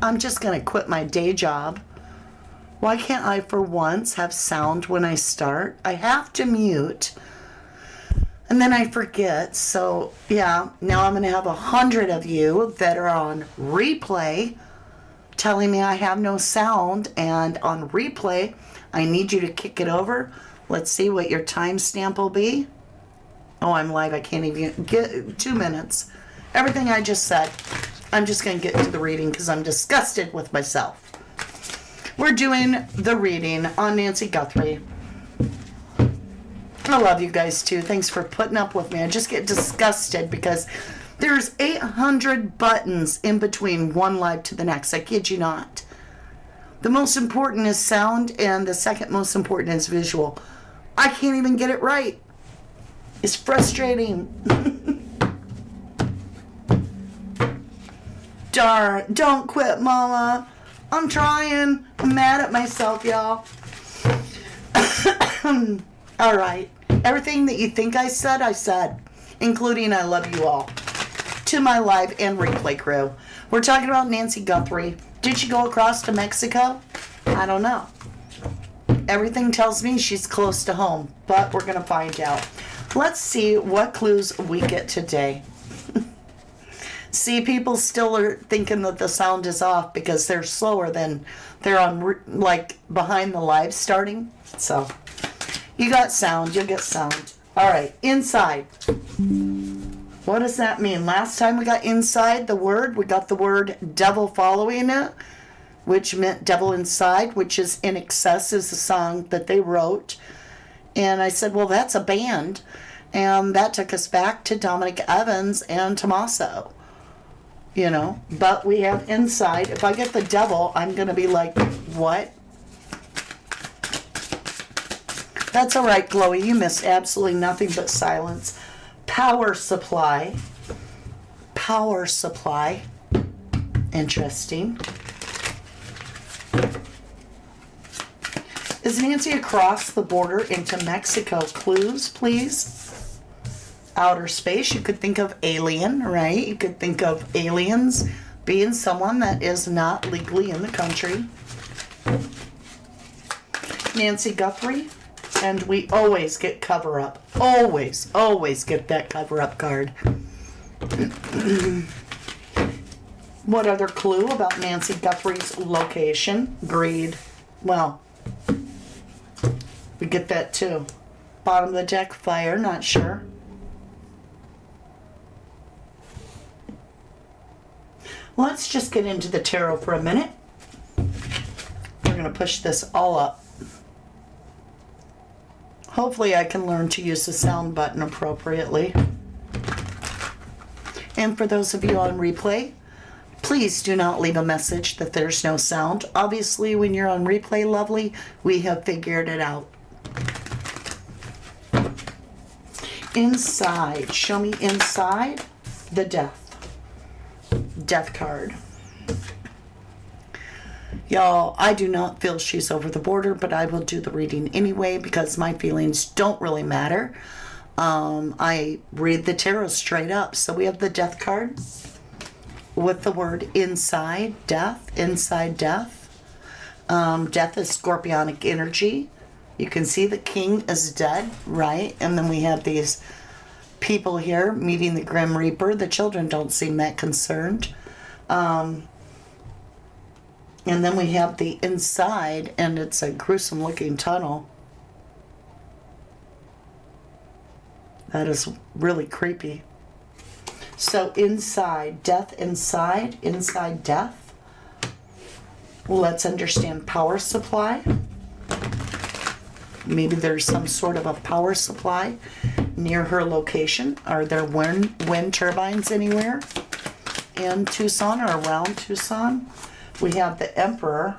I'm just going to quit my day job. Why can't I for once have sound when I start? I have to mute. And then I forget. So yeah, now I'm going to have 100 of you that are on replay telling me I have no sound. And on replay, I need you to kick it over. Let's see what your timestamp will be. Oh, I'm live. I can't even get 2 minutes. Everything I just said. I'm just going to get into the reading because I'm disgusted with myself. We're doing the reading on Nancy Guthrie. I love you guys too. Thanks for putting up with me. I just get disgusted because there's 800 buttons in between one live to the next. I kid you not. The most important is sound, and the second most important is visual. I can't even get it right. It's frustrating. Darn, don't quit, Mama. I'm trying. I'm mad at myself, y'all. All right. Everything that you think I said, including I love you all. To my live and replay crew. We're talking about Nancy Guthrie. Did she go across to Mexico? I don't know. Everything tells me she's close to home, but we're going to find out. Let's see what clues we get today. See, people still are thinking that the sound is off because they're slower than they're on, like, behind the live starting. So, you got sound, you'll get sound. All right, inside. What does that mean? Last time we got inside the word, we got the word devil following it, which meant devil inside, which is In Excess is the song that they wrote. And I said, well, that's a band. And that took us back to Dominic Evans and Tommaso. You know, but we have inside. If I get the devil, I'm going to be like, what? That's all right, Chloe. You missed absolutely nothing but silence. Power supply. Power supply. Interesting. Is Nancy across the border into Mexico? Clues, please. Outer space. You could think of alien, right? You could think of aliens being someone that is not legally in the country. Nancy Guthrie. And we always get cover up. Always, always get that cover up card. What other clue about Nancy Guthrie's location? Greed. Well, we get that too. Bottom of the deck, fire, not sure. Let's just get into the tarot for a minute. We're going to push this all up. Hopefully I can learn to use the sound button appropriately. And for those of you on replay, please do not leave a message that there's no sound. Obviously, when you're on replay, lovely, we have figured it out. Inside. Show me inside the death. Death card. Y'all, I do not feel she's over the border, but I will do the reading anyway because my feelings don't really matter. I read the tarot straight up. So we have the death card with the word inside, death, inside death. Death is scorpionic energy. You can see the king is dead, right? And then we have these people here meeting the Grim Reaper. The children don't seem that concerned. And then we have the inside, and it's a gruesome looking tunnel. That is really creepy. So inside, death inside, inside death. Let's understand power supply. Maybe there's some sort of a power supply near her location. Are there wind turbines anywhere in Tucson or around Tucson? We have the Emperor.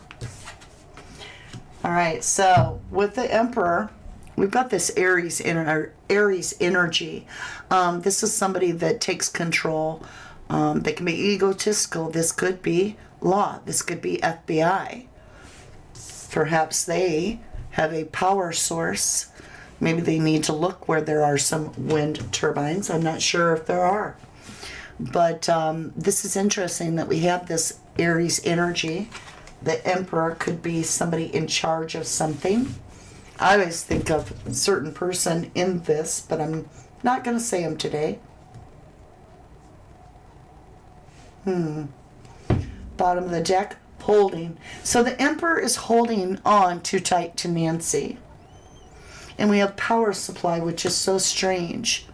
All right, so with the Emperor, we've got this Aries energy. This is somebody that takes control. They can be egotistical. This could be law. This could be FBI. Perhaps they have a power source. Maybe they need to look where there are some wind turbines. I'm not sure if there are. But this is interesting that we have this Aries energy. The Emperor could be somebody in charge of something. I always think of a certain person in this, but I'm not going to say him today. Bottom of the deck, holding. So the Emperor is holding on too tight to Nancy. And we have power supply, which is so strange.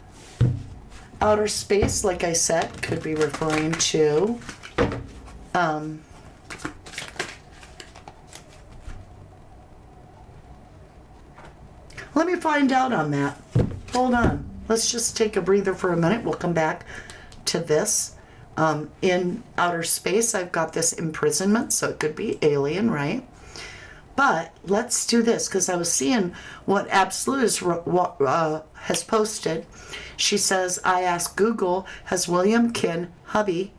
Outer space, like I said, could be referring to let me find out on that. Hold on. Let's just take a breather for a minute. We'll come back to this. In outer space, I've got this imprisonment, so it could be alien, right? But let's do this, because I was seeing what Absolute has posted. She says, I asked Google, has William Ken Hubby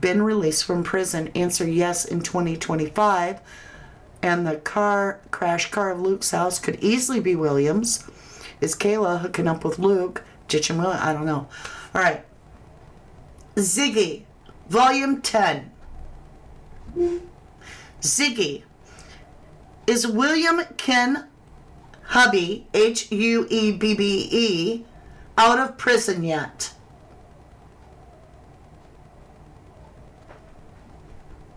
been released from prison? Answer, yes, in 2025. And the crash car of Luke's house could easily be William's. Is Kayla hooking up with Luke? Ditching William? I don't know. All right. Ziggy, Volume 10. Ziggy. Is William Ken Hubby, Huebbe, out of prison yet?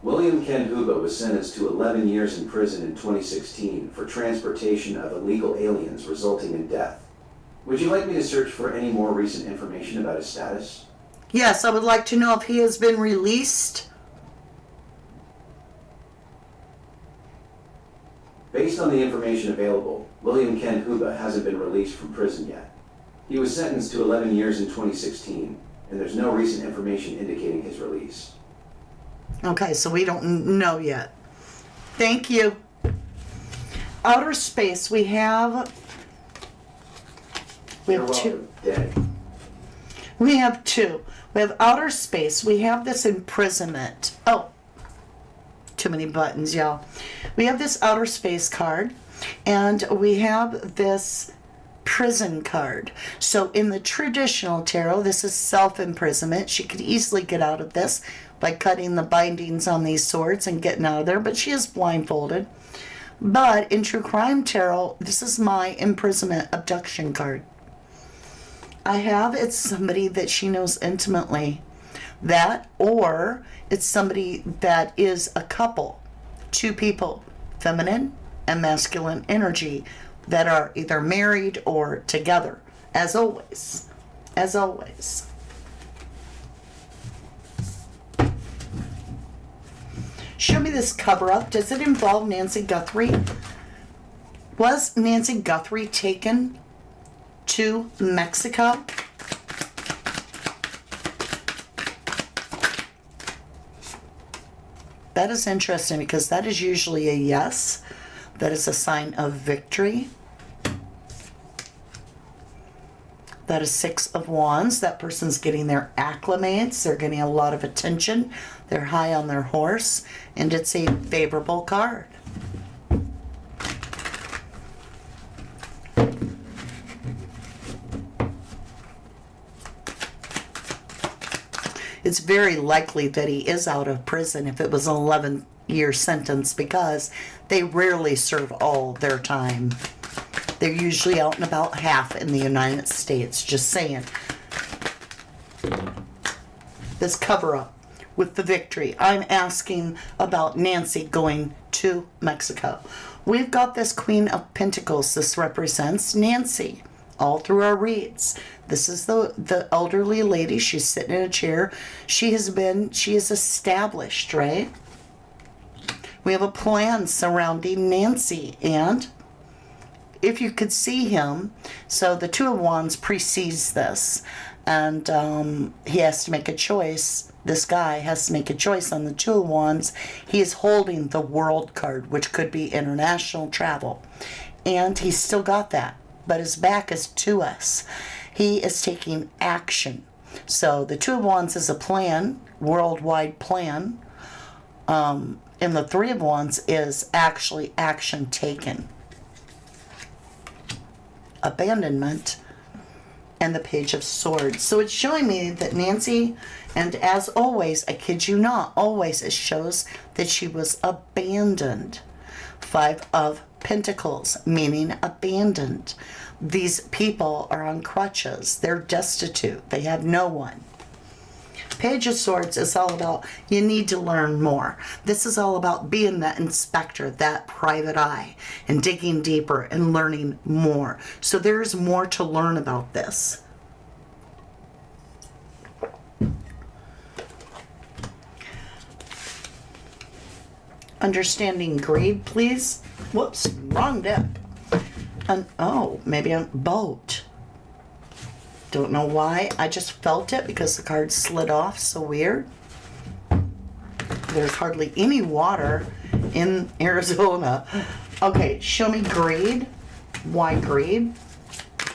William Ken Hubba was sentenced to 11 years in prison in 2016 for transportation of illegal aliens resulting in death. Would you like me to search for any more recent information about his status? Yes, I would like to know if he has been released. Based on the information available, William Ken Hubba hasn't been released from prison yet. He was sentenced to 11 years in 2016, and there's no recent information indicating his release. Okay, so we don't know yet. Thank you. Outer space, we have two. Dead. We have two. We have outer space. We have this imprisonment. Oh, too many buttons, y'all. We have this outer space card, and we have this prison card. So in the traditional tarot, this is self-imprisonment. She could easily get out of this by cutting the bindings on these swords and getting out of there, but she is blindfolded. But in True Crime Tarot, this is my imprisonment abduction card. I have, it's somebody that she knows intimately. That, or it's somebody that is a couple, two people, feminine and masculine energy, that are either married or together, as always. As always. Show me this cover up. Does it involve Nancy Guthrie? Was Nancy Guthrie taken to Mexico? That is interesting because that is usually a yes. That is a sign of victory. That is 6 of Wands. That person's getting their acclimates. They're getting a lot of attention. They're high on their horse. And it's a favorable card. It's very likely that he is out of prison if it was an 11-year sentence, because they rarely serve all their time. They're usually out and about half in the United States, just saying. This cover-up with the victory. I'm asking about Nancy going to Mexico. We've got this Queen of Pentacles. This represents Nancy all through our reads. This is the elderly lady. She's sitting in a chair. She is established, right? We have a plan surrounding Nancy, and if you could see him, so the 2 of Wands precedes this, and he has to make a choice. This guy has to make a choice on the 2 of Wands. He is holding the World card, which could be international travel, and he's still got that, but his back is to us. He is taking action. So the 2 of Wands is a plan, worldwide plan, and the 3 of Wands is actually action taken. Abandonment and the Page of Swords. So it's showing me that Nancy, and as always, I kid you not, always it shows that she was abandoned. 5 of Pentacles, meaning abandoned. These people are on crutches. They're destitute. They have no one. Page of Swords is all about you need to learn more. This is all about being that inspector, that private eye, and digging deeper and learning more. So there's more to learn about this. Understanding greed, please. Whoops, wrong deck. Oh, maybe a boat. Don't know why. I just felt it because the card slid off. So weird. There's hardly any water in Arizona. Okay, show me greed. Why greed?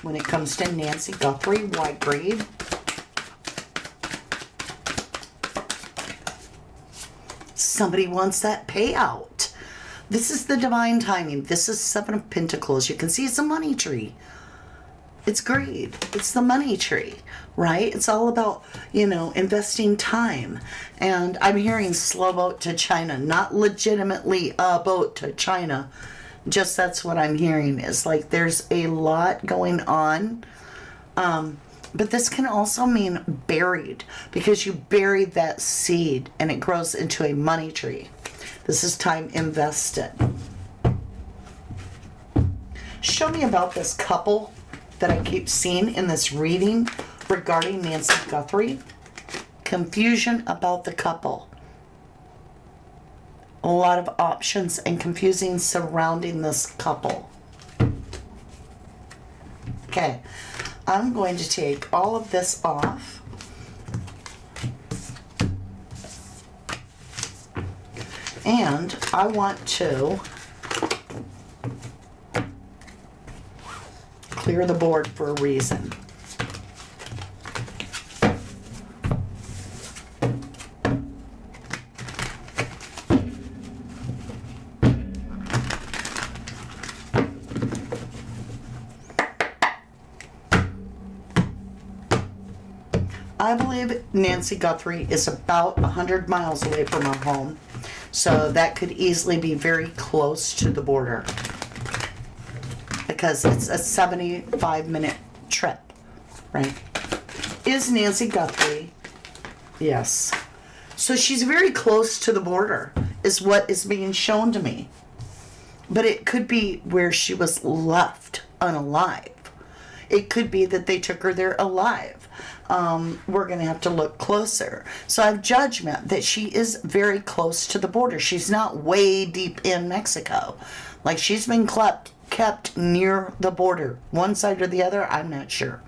When it comes to Nancy Guthrie, why greed? Somebody wants that payout. This is the divine timing. This is 7 of Pentacles. You can see it's a money tree. It's greed. It's the money tree, right? It's all about, you know, investing time. And I'm hearing slow boat to China, not legitimately a boat to China. Just that's what I'm hearing is like there's a lot going on. But this can also mean buried because you buried that seed and it grows into a money tree. This is time invested. Show me about this couple that I keep seeing in this reading regarding Nancy Guthrie. Confusion about the couple. A lot of options and confusing surrounding this couple. Okay, I'm going to take all of this off. And I want to clear the board for a reason. I believe Nancy Guthrie is about 100 miles away from her home. So that could easily be very close to the border because it's a 75-minute trip, right? Is Nancy Guthrie? Yes. So she's very close to the border is what is being shown to me. But it could be where she was left unalive. It could be that they took her there alive. We're going to have to look closer. So I have judgment that she is very close to the border. She's not way deep in Mexico. Like she's been kept near the border. One side or the other, I'm not sure.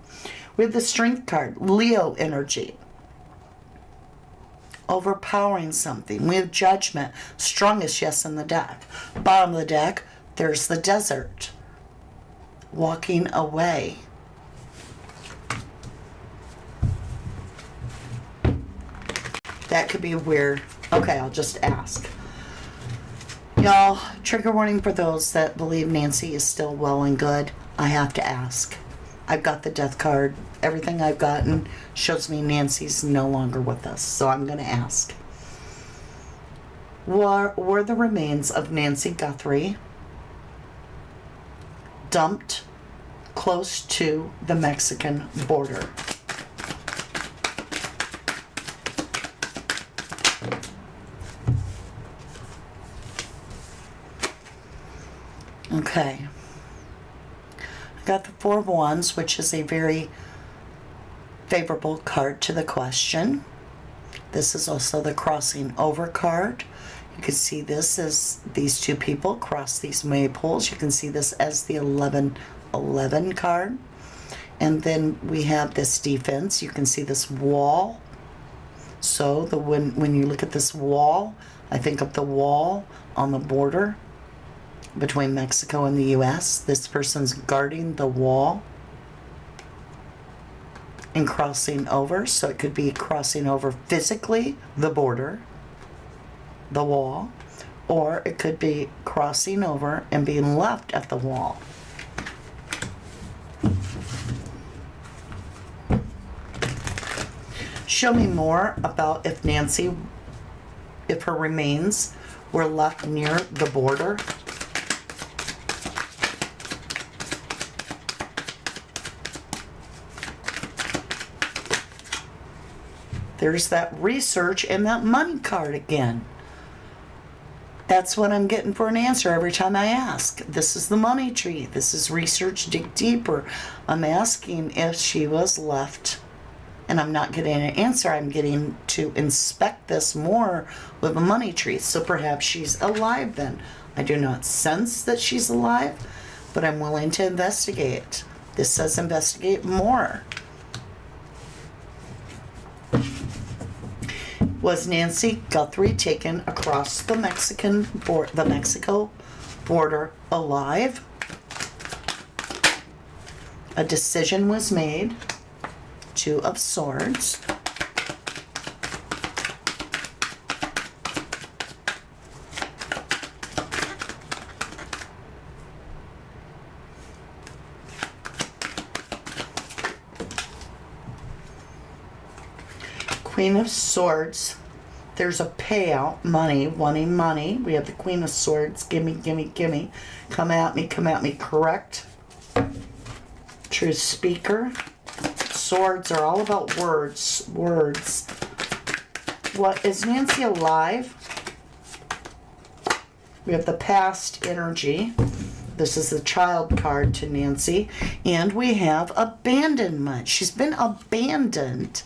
We have the Strength card, Leo energy. Overpowering something. We have Judgment, strongest yes in the deck. Bottom of the deck, there's the Desert. Walking away. That could be weird. Okay, I'll just ask. Y'all, trigger warning for those that believe Nancy is still well and good. I have to ask. I've got the Death card. Everything I've gotten shows me Nancy's no longer with us. So I'm going to ask. Were the remains of Nancy Guthrie dumped close to the Mexican border? Okay. I got the Four of Wands, which is a very favorable card to the question. This is also the crossing over card. You can see this as these two people cross these maypoles. You can see this as the 1111 card. And then we have this defense. You can see this wall. So when you look at this wall, I think of the wall on the border between Mexico and the U.S. This person's guarding the wall and crossing over. So it could be crossing over physically the border, the wall, or it could be crossing over and being left at the wall. Show me more about if her remains were left near the border. There's that research and that money card again. That's what I'm getting for an answer every time I ask. This is the money tree. This is research, dig deeper. I'm asking if she was left, and I'm not getting an answer. I'm getting to inspect this more with a money tree. So perhaps she's alive then. I do not sense that she's alive, but I'm willing to investigate. This says investigate more. Was Nancy Guthrie taken across the Mexico border alive? A decision was made. Two of Swords. Queen of Swords. There's a payout, money, wanting money. We have the Queen of Swords. Gimme, gimme, gimme. Come at me, correct. True speaker. Swords are all about words. Words. What, is Nancy alive? We have the past energy. This is the child card to Nancy. And we have abandonment. She's been abandoned.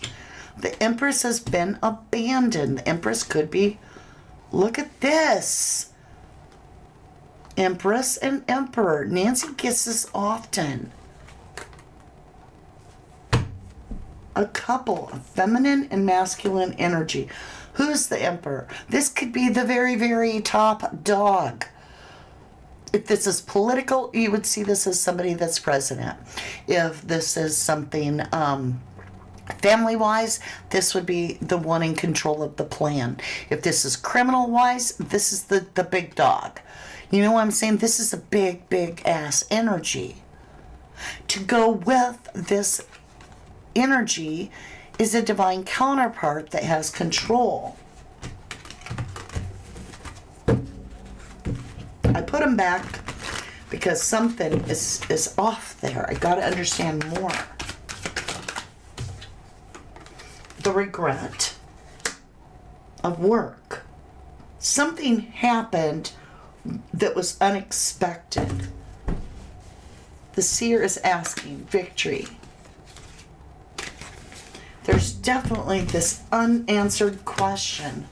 The Empress has been abandoned. The Empress could be, look at this. Empress and Emperor. Nancy gets this often. A couple of feminine and masculine energy. Who's the Emperor? This could be the very, very top dog. If this is political, you would see this as somebody that's president. If this is something family-wise, this would be the one in control of the plan. If this is criminal-wise, this is the big dog. You know what I'm saying? This is a big, big ass energy. To go with this energy is a divine counterpart that has control. I put them back because something is off there. I got to understand more. The regret of work. Something happened that was unexpected. The seer is asking victory. There's definitely this unanswered question.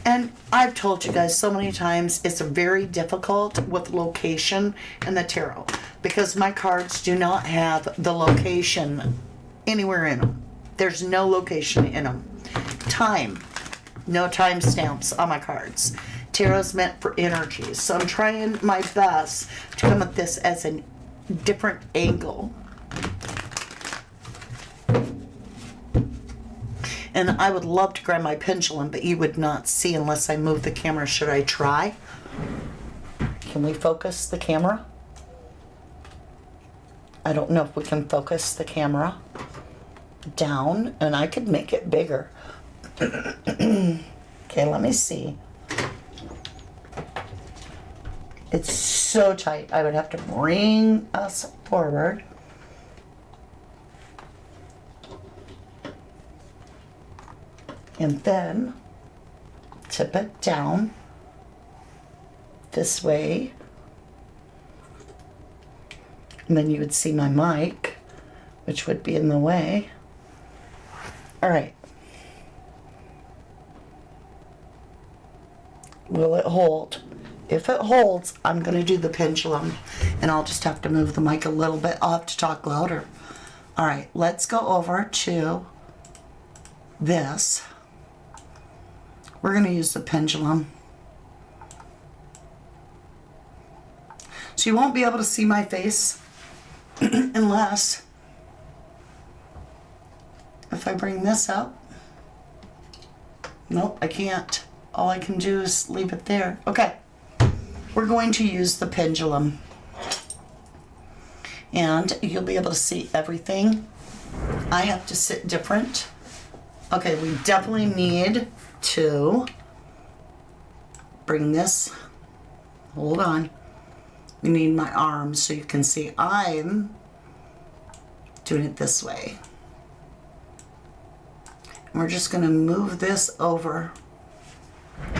And I've told you guys so many times, it's very difficult with location in the tarot because my cards do not have the location anywhere in them. There's no location in them. Time. No time stamps on my cards. Tarot's meant for energies. So I'm trying my best to come at this as a different angle. And I would love to grab my pendulum, but you would not see unless I move the camera. Should I try? Can we focus the camera? I don't know if we can focus the camera down, and I could make it bigger. Okay, let me see. It's so tight. I would have to bring us forward. And then tip it down this way. And then you would see my mic, which would be in the way. All right. Will it hold? If it holds, I'm going to do the pendulum, and I'll just have to move the mic a little bit off to talk louder. All right, let's go over to this. We're going to use the pendulum. So you won't be able to see my face unless if I bring this up. Nope, I can't. All I can do is leave it there. Okay. We're going to use the pendulum. And you'll be able to see everything. I have to sit different Okay, we definitely need to bring this. Hold on. We need my arms so you can see I'm doing it this way. And we're just going to move this over.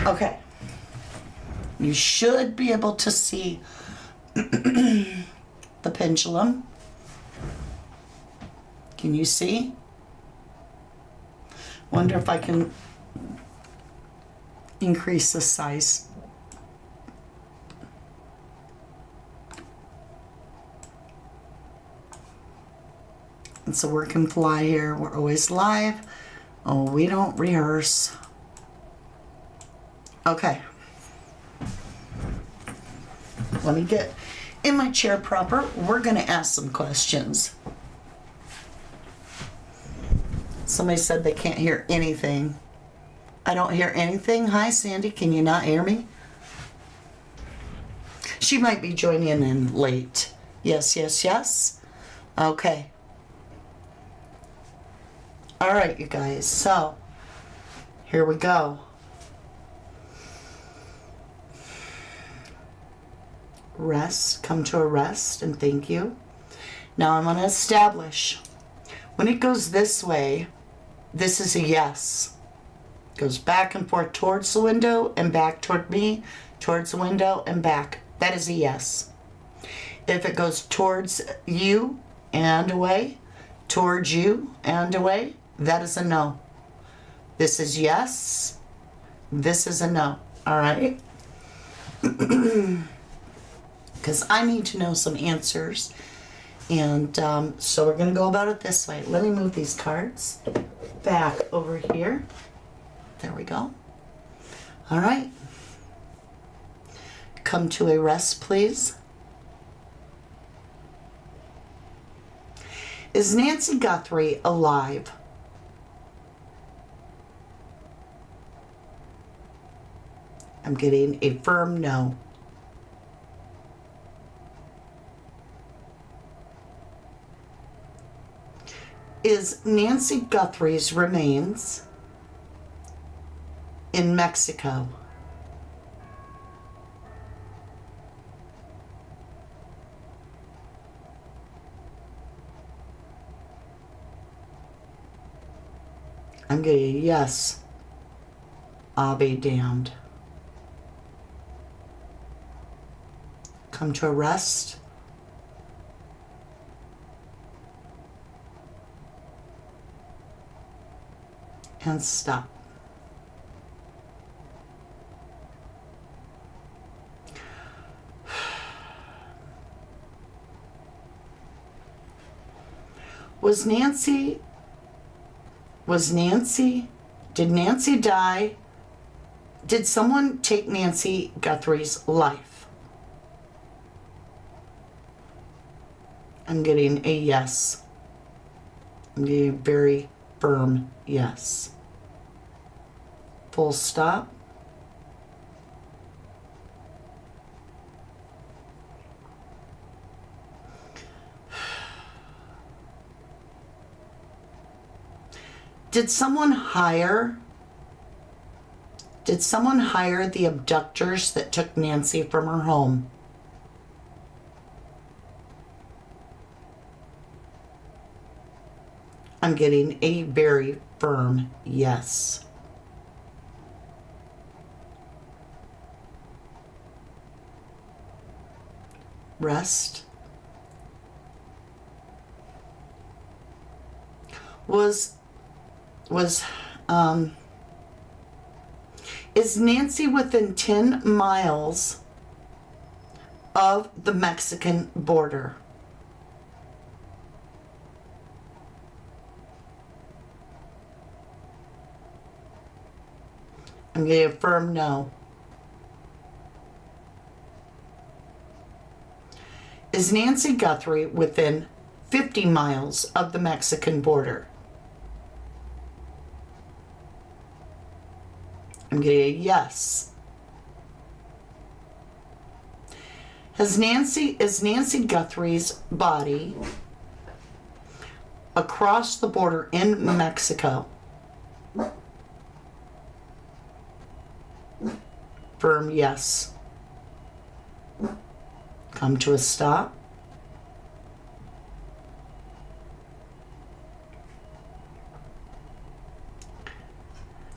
Okay. You should be able to see the pendulum. Can you see? Wonder if I can increase the size. It's a work and fly here. We're always live. Oh, we don't rehearse. Okay. Let me get in my chair proper. We're going to ask some questions. Somebody said they can't hear anything. I don't hear anything. Hi, Sandy. Can you not hear me? She might be joining in late. Yes, yes, yes. Okay. All right, you guys. So, here we go. Rest. Come to a rest, and thank you. Now I'm going to establish. When it goes this way, this is a yes. Goes back and forth towards the window and back toward me, towards the window and back. That is a yes. If it goes towards you and away, towards you and away, that is a no. This is yes. This is a no. All right? Because I need to know some answers. And so we're going to go about it this way. Let me move these cards back over here. There we go. All right. Come to a rest, please. Is Nancy Guthrie alive? I'm getting a firm no. Is Nancy Guthrie's remains in Mexico? I'm getting a yes. I'll be damned. Come to a rest. And stop. Did Nancy die? Did someone take Nancy Guthrie's life? I'm getting a yes. I'm getting a very firm yes. Full stop. Did someone hire the abductors that took Nancy from her home? I'm getting a very firm yes. Rest. Is Nancy within 10 miles of the Mexican border? I'm getting a firm no. Is Nancy Guthrie within 50 miles of the Mexican border? I'm getting a yes. Is Nancy Guthrie's body across the border in Mexico? Firm yes. Come to a stop.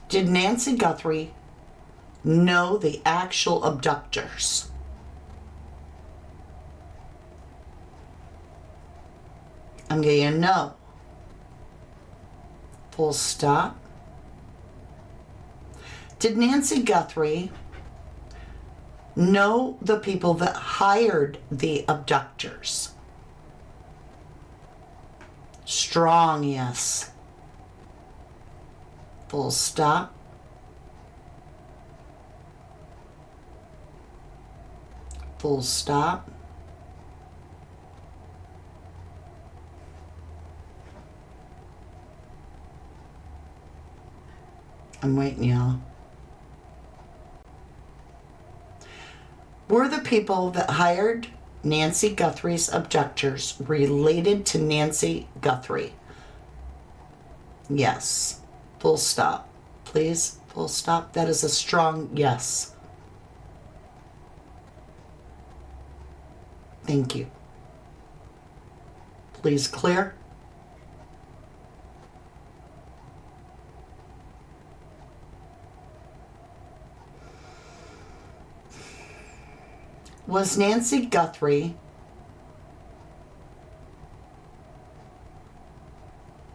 Did Nancy Guthrie know the actual abductors? I'm getting a no. Full stop. Did Nancy Guthrie know the people that hired the abductors? Strong yes. Full stop. Full stop. I'm waiting, y'all. Were the people that hired Nancy Guthrie's abductors related to Nancy Guthrie? Yes. Full stop. Please, full stop. That is a strong yes. Thank you. Please clear. Was Nancy Guthrie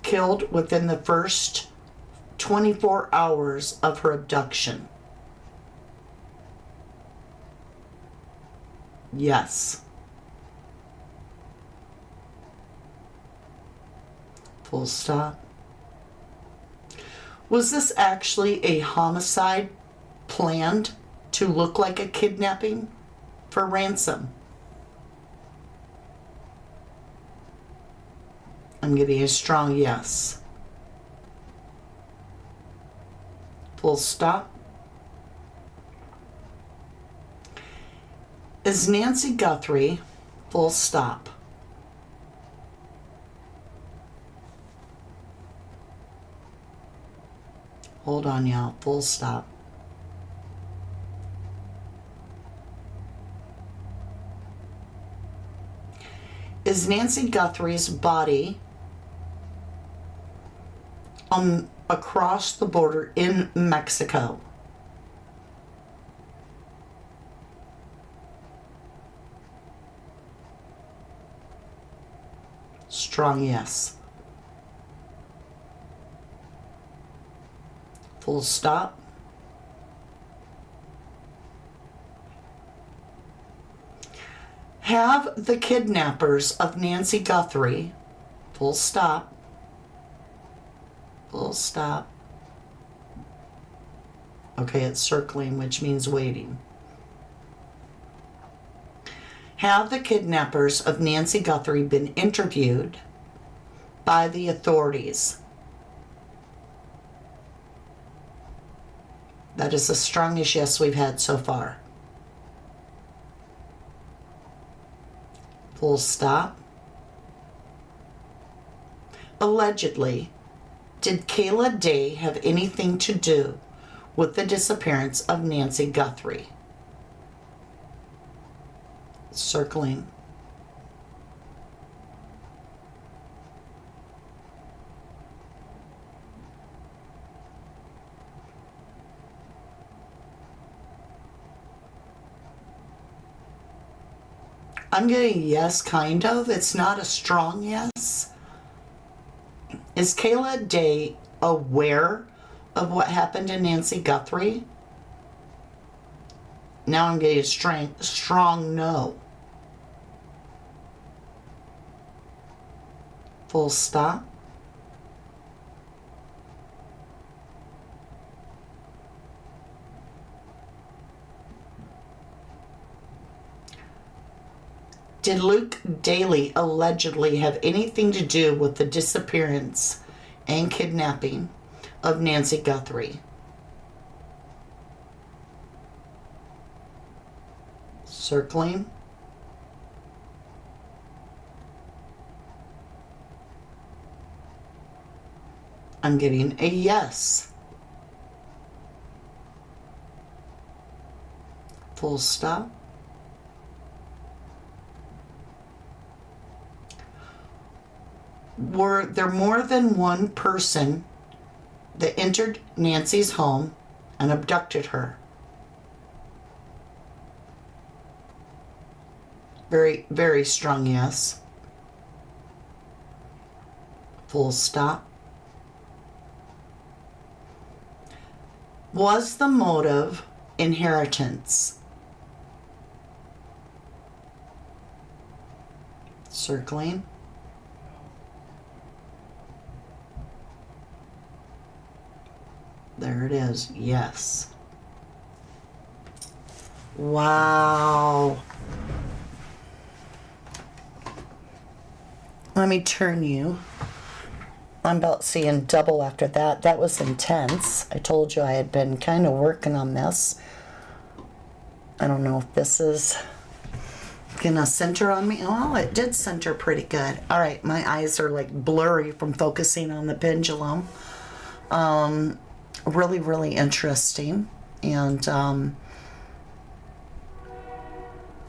killed within the first 24 hours of her abduction? Yes. Full stop. Was this actually a homicide planned to look like a kidnapping for ransom? I'm getting a strong yes. Full stop. Is Nancy Guthrie, full stop. Hold on, y'all. Full stop. Is Nancy Guthrie's body across the border in Mexico? Strong yes. Full stop. Have the kidnappers of Nancy Guthrie, full stop, full stop. Okay, it's circling, which means waiting. Have the kidnappers of Nancy Guthrie been interviewed by the authorities? That is the strongest yes we've had so far. Full stop. Allegedly, did Kayla Day have anything to do with the disappearance of Nancy Guthrie? Circling. I'm getting yes, kind of. It's not a strong yes. Is Kayla Day aware of what happened to Nancy Guthrie? Now I'm getting a strong no. Full stop. Did Luke Daly allegedly have anything to do with the disappearance and kidnapping of Nancy Guthrie? Circling. I'm getting a yes. full stop. Were there more than one person that entered Nancy's home and abducted her? Very, very strong yes. Full stop. Was the motive inheritance? Circling. There it is. Yes. Wow. Let me turn you. I'm about seeing double after that. That was intense. I told you I had been kind of working on this. I don't know if this is gonna center on me. Oh, it did center pretty good. All right, my eyes are like blurry from focusing on the pendulum. Really, really interesting. And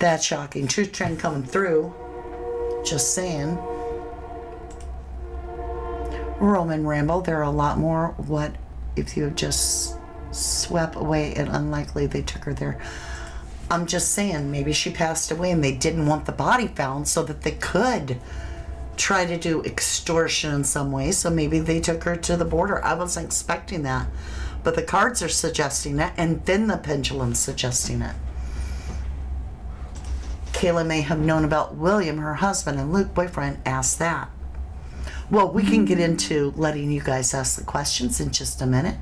that's shocking. Truth trend coming through. Just saying. Roman Rambo, there are a lot more. What if you just swept away and unlikely they took her there? I'm just saying, maybe she passed away and they didn't want the body found so that they could try to do extortion in some way. So maybe they took her to the border. I wasn't expecting that. But the cards are suggesting it, and then the pendulum's suggesting it. Kayla may have known about William, her husband, and Luke, boyfriend, asked that. Well, we can get into letting you guys ask the questions in just a minute.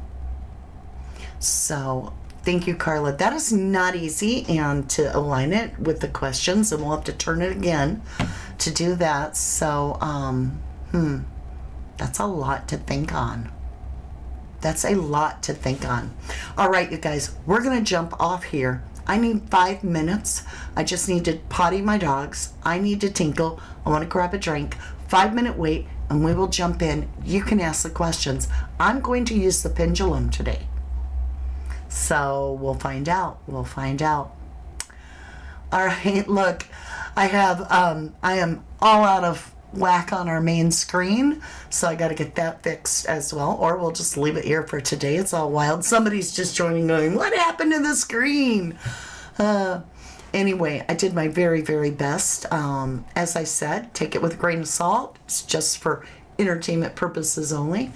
So, thank you, Carla. That is not easy, and to align it with the questions, and we'll have to turn it again to do that. So, that's a lot to think on. That's a lot to think on. All right, you guys, we're going to jump off here. I need 5 minutes. I just need to potty my dogs. I need to tinkle. I want to grab a drink. 5-minute wait, and we will jump in. You can ask the questions. I'm going to use the pendulum today. So we'll find out. We'll find out. All right, look, I am all out of whack on our main screen, so I got to get that fixed as well, or we'll just leave it here for today. It's all wild. Somebody's just joining going, what happened to the screen? Anyway, I did my very, very best. As I said, take it with a grain of salt. It's just for entertainment purposes only.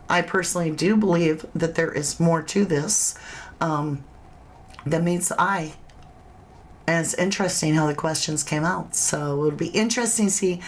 I personally do believe that there is more to this than meets the eye. And it's interesting how the questions came out. So it'll be interesting to see,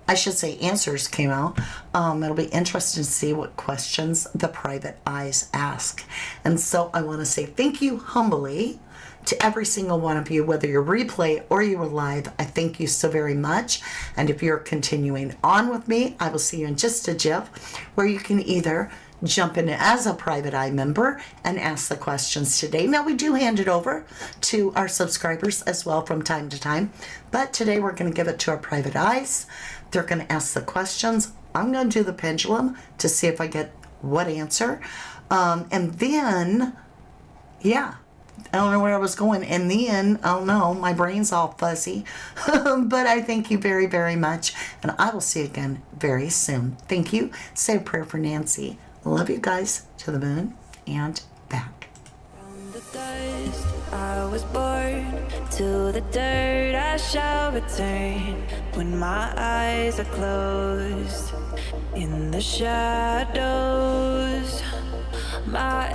I should say answers came out. It'll be interesting to see what questions the private eyes ask. And so I want to say thank you humbly to every single one of you, whether you're replay or you were live. I thank you so very much. And if you're continuing on with me, I will see you in just a jiff, where you can either jump in as a private eye member and ask the questions today. Now, we do hand it over to our subscribers as well from time to time, but today we're going to give it to our private eyes. They're going to ask the questions. I'm going to do the pendulum to see if I get what answer. And then, yeah, I don't know where I was going. And then, I don't know, my brain's all fuzzy. But I thank you very, very much. And I will see you again very soon. Thank you. Say a prayer for Nancy. Love you guys to the moon and back. From the dust I was born, to the dirt I shall return. When my eyes are closed, in the shadows, my